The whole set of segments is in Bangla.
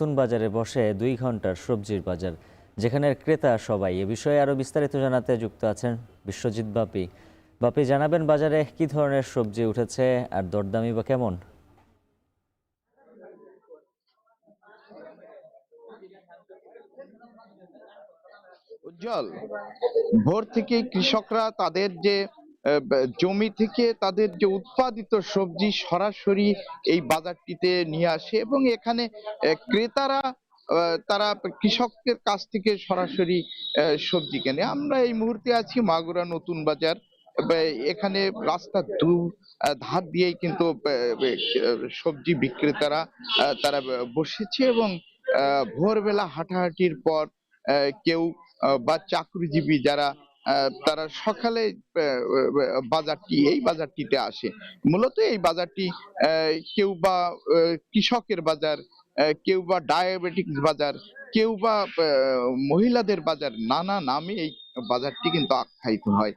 নতুন বাজারে বসে 2 ঘন্টার সবজির বাজার, যেখানে ক্রেতা সবাই। এ বিষয়ে আরো বিস্তারিত জানাতে যুক্ত আছেন বিশ্বজিৎ বাপি। বাপি, জানাবেন বাজারে কি ধরনের সবজি উঠেছে আর দরদামি বা কেমন? উজ্জ্বল, ভোর থেকে কৃষকরা তাদের যে জমি থেকে তাদের যে উৎপাদিত সবজি সরাসরি এই বাজারটিতে নিয়ে আসে এবং এখানে ক্রেতারা তারা কৃষকের কাছ থেকে সরাসরি সবজি কেনে। আমরা এই মুহূর্তে আছি মাগুরা নতুন বাজার। এখানে রাস্তার ধার দিয়েই কিন্তু সবজি বিক্রেতারা তারা বসেছে এবং ভোরবেলা হাঁটাহাঁটির পর কেউ বা চাকরিজীবী যারা তারা সকালে এই বাজারটিতে আসে। মূলত এই বাজারটি কেউ বা কৃষকের বাজার, কেউ বা ডায়াবেটিকস বাজার, কেউ বা মহিলাদের বাজার, নানা নামে এই বাজারটি কিন্তু আখ্যায়িত হয়।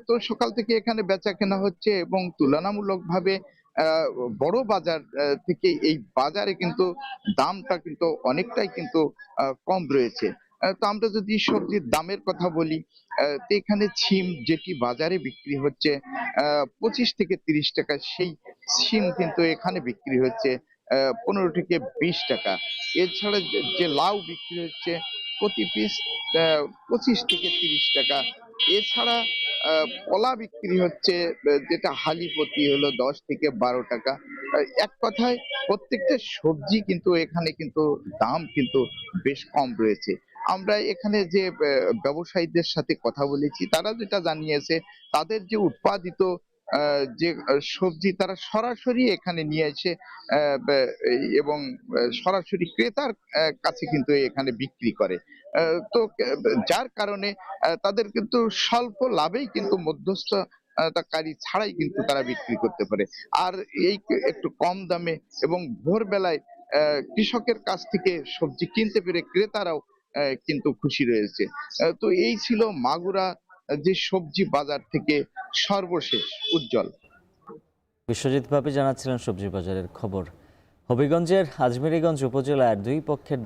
তো সকাল থেকে এখানে বেচা কেনা হচ্ছে এবং তুলনামূলকভাবে আহ, বড় বাজার থেকে এই বাজারে কিন্তু দামটা কিন্তু অনেকটাই কিন্তু কম রয়েছে। তো আমরা যদি সবজির দামের কথা বলি, তো এখানে ছিম যেটি বাজারে বিক্রি হচ্ছে 25 থেকে 30 টাকা, সেই ছিম কিন্তু এখানে বিক্রি হচ্ছে 15 থেকে 20 টাকা। এছাড়া যে লাউ বিক্রি হচ্ছে প্রতি পিস 25 থেকে 30 টাকা। এছাড়া কলা বিক্রি হচ্ছে যেটা হালি প্রতি হলো 10 থেকে 12 টাকা। এক কথায় প্রত্যেকটা সবজি কিন্তু এখানে কিন্তু দাম কিন্তু বেশ কম রয়েছে। আমরা এখানে যে ব্যবসায়ীদের সাথে কথা বলেছি, তারা যেটা জানিয়েছে, তাদের যে উৎপাদিত যে সবজি তারা সরাসরি এখানে নিয়ে এসে এবং সরাসরি ক্রেতার কাছে কিন্তু এখানে বিক্রি করে। তো যার কারণে তাদের কিন্তু স্বল্প লাভেই কিন্তু মধ্যস্থ কারী ছাড়াই কিন্তু তারা বিক্রি করতে পারে। আর এই একটু কম দামে এবং ভোরবেলায় কৃষকের কাছ থেকে সবজি কিনতে পেরে ক্রেতারাও কিন্তু খুশি রয়েছে। তো এই ছিল মাগুরা যে সবজি বাজার থেকে সর্বশেষ। উজ্জ্বল। বিশ্বজিৎ বাপি জানাচ্ছিলেন সবজি বাজারের খবর। হবিগঞ্জের আজমেরীগঞ্জ উপজেলার দুই পক্ষের